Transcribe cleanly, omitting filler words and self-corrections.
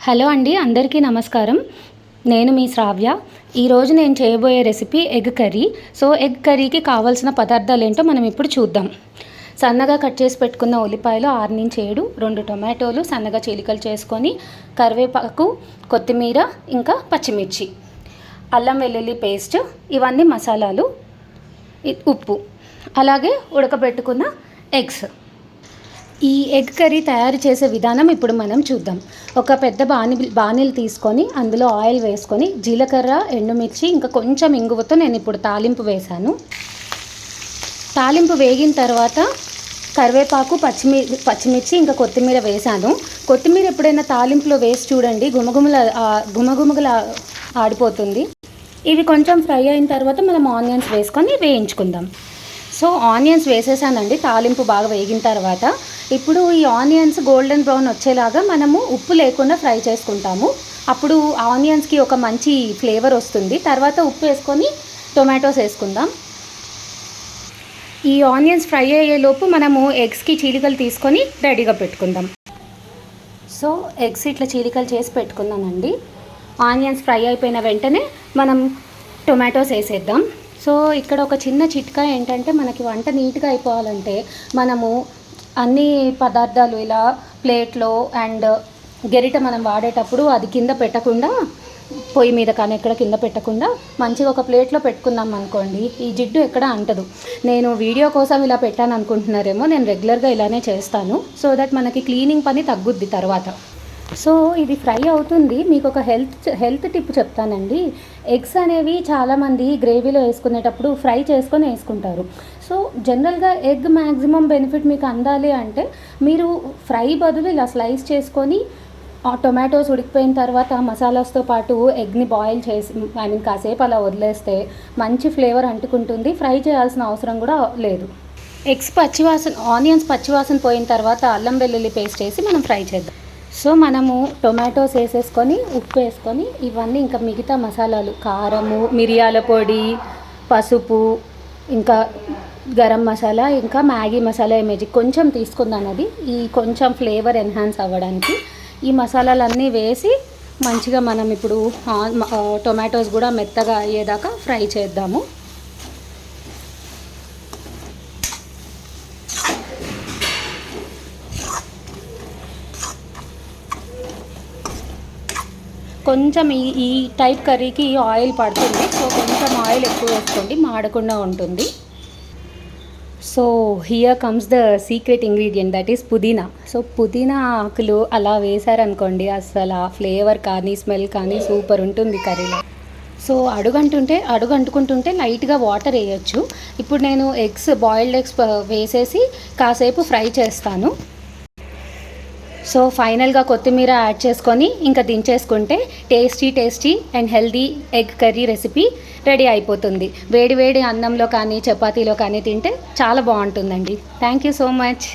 Hello అండి, అందరికీ నమస్కారం. నేను మీ శ్రావ్య. ఈరోజు నేను చేయబోయే recipe egg curry. So egg కర్రీకి కావాల్సిన పదార్థాలు ఏంటో మనం ఇప్పుడు చూద్దాం. సన్నగా కట్ చేసి పెట్టుకున్న ఉల్లిపాయలు 6 నుంచి 7, 2 టొమాటోలు సన్నగా చీలికలు చేసుకొని, కరివేపాకు, కొత్తిమీర, ఇంకా పచ్చిమిర్చి, అల్లం వెల్లుల్లి పేస్ట్, ఇవన్నీ మసాలాలు, ఉప్పు, అలాగే ఉడకబెట్టుకున్న ఎగ్స్. ఈ ఎగ్ కర్రీ తయారు చేసే విధానం ఇప్పుడు మనం చూద్దాం. ఒక పెద్ద బాణీలు తీసుకొని అందులో ఆయిల్ వేసుకొని జీలకర్ర, ఎండుమిర్చి, ఇంకా కొంచెం ఇంగువతో నేను ఇప్పుడు తాలింపు వేశాను. తాలింపు వేగిన తర్వాత కరివేపాకు, పచ్చిమిర్చి, ఇంకా కొత్తిమీర వేశాను. కొత్తిమీర ఎప్పుడైనా తాలింపులో వేసి చూడండి, గుమగుమల ఆడిపోతుంది. ఇవి కొంచెం ఫ్రై అయిన తర్వాత మనం ఆనియన్స్ వేసుకొని వేయించుకుందాం. సో ఆనియన్స్ వేసేసానండి తాలింపు బాగా వేగిన తర్వాత. ఇప్పుడు ఈ ఆనియన్స్ గోల్డెన్ బ్రౌన్ వచ్చేలాగా మనము ఉప్పు లేకుండా ఫ్రై చేసుకుంటాము. అప్పుడు ఆనియన్స్కి ఒక మంచి ఫ్లేవర్ వస్తుంది. తర్వాత ఉప్పు వేసుకొని టొమాటోస్ వేసుకుందాం. ఈ ఆనియన్స్ ఫ్రై అయ్యేలోపు మనము ఎగ్స్కి చీలికలు తీసుకొని రెడీగా పెట్టుకుందాం. సో ఎగ్స్ ఇట్లా చీలికలు చేసి పెట్టుకున్నానండి. ఆనియన్స్ ఫ్రై అయిపోయిన వెంటనే మనం టొమాటోస్ వేసేద్దాం. సో ఇక్కడ ఒక చిన్న చిట్కా ఏంటంటే, మనకి వంట నీట్గా అయిపోవాలంటే మనము అన్ని పదార్థాలు ఇలా ప్లేట్లో అండ్ గెరిట మనం వాడేటప్పుడు అది కింద పెట్టకుండా, పొయ్యి మీద కానీ ఎక్కడ కింద పెట్టకుండా మంచిగా ఒక ప్లేట్లో పెట్టుకున్నాం అనుకోండి, ఈ జిడ్డు ఎక్కడ అంటదు. నేను వీడియో కోసం ఇలా పెట్టాను అనుకుంటున్నారేమో, నేను రెగ్యులర్గా ఇలానే చేస్తాను. సో దట్ మనకి క్లీనింగ్ పని తగ్గుద్ది తర్వాత. సో ఇది ఫ్రై అవుతుంది. మీకు ఒక హెల్త్ టిప్ చెప్తానండి. ఎగ్స్ అనేవి చాలామంది గ్రేవీలో వేసుకునేటప్పుడు ఫ్రై చేసుకొని వేసుకుంటారు. సో జనరల్గా ఎగ్ మ్యాక్సిమం బెనిఫిట్ మీకు అందాలి అంటే మీరు ఫ్రై బదులు ఇలా స్లైస్ చేసుకొని టొమాటోస్ ఉడికిపోయిన తర్వాత మసాలాస్తో పాటు ఎగ్ని బాయిల్ చేసి కాసేపు అలా వదిలేస్తే మంచి ఫ్లేవర్ అంటుకుంటుంది. ఫ్రై చేయాల్సిన అవసరం కూడా లేదు. ఆనియన్స్ పచ్చివాసన పోయిన తర్వాత అల్లం వెల్లుల్లి పేస్ట్ వేసి మనం ఫ్రై చేద్దాం. సో మనము టొమాటోస్ వేసేసుకొని ఉప్పు వేసుకొని ఇవన్నీ ఇంకా మిగతా మసాలాలు, కారము, మిరియాల పొడి, పసుపు, ఇంకా గరం మసాలా, ఇంకా మ్యాగీ మసాలా మేజిక్ కొంచెం తీసుకుందాను. అది ఈ కొంచెం ఫ్లేవర్ ఎన్హాన్స్ అవ్వడానికి ఈ మసాలాలన్నీ వేసి మంచిగా మనం ఇప్పుడు టొమాటోస్ కూడా మెత్తగా అయ్యేదాకా ఫ్రై చేద్దాము. కొంచెం ఈ టైప్ కర్రీకి ఆయిల్ పడుతుంది. సో కొంచెం ఆయిల్ ఎక్కువ వేసుకోండి, మాడకుండా ఉంటుంది. So here comes the secret ingredient, that is పుదీనా. సో పుదీనా ఆకులు అలా వేశారనుకోండి, అసలు ఆ ఫ్లేవర్ కానీ స్మెల్ కానీ సూపర్ ఉంటుంది కర్రీలో. సో అడుగంటుకుంటుంటే లైట్గా వాటర్ వేయచ్చు. ఇప్పుడు నేను బాయిల్డ్ ఎగ్స్ వేసేసి కాసేపు ఫ్రై చేస్తాను. సో ఫైనల్గా కొత్తిమీర యాడ్ చేసుకొని ఇంకా దించేసుకుంటే tasty and healthy egg curry recipe ready అయిపోతుంది. వేడి అన్నంలో కానీ చపాతీలో కానీ తింటే చాలా బాగుంటుందండి. Thank you so much.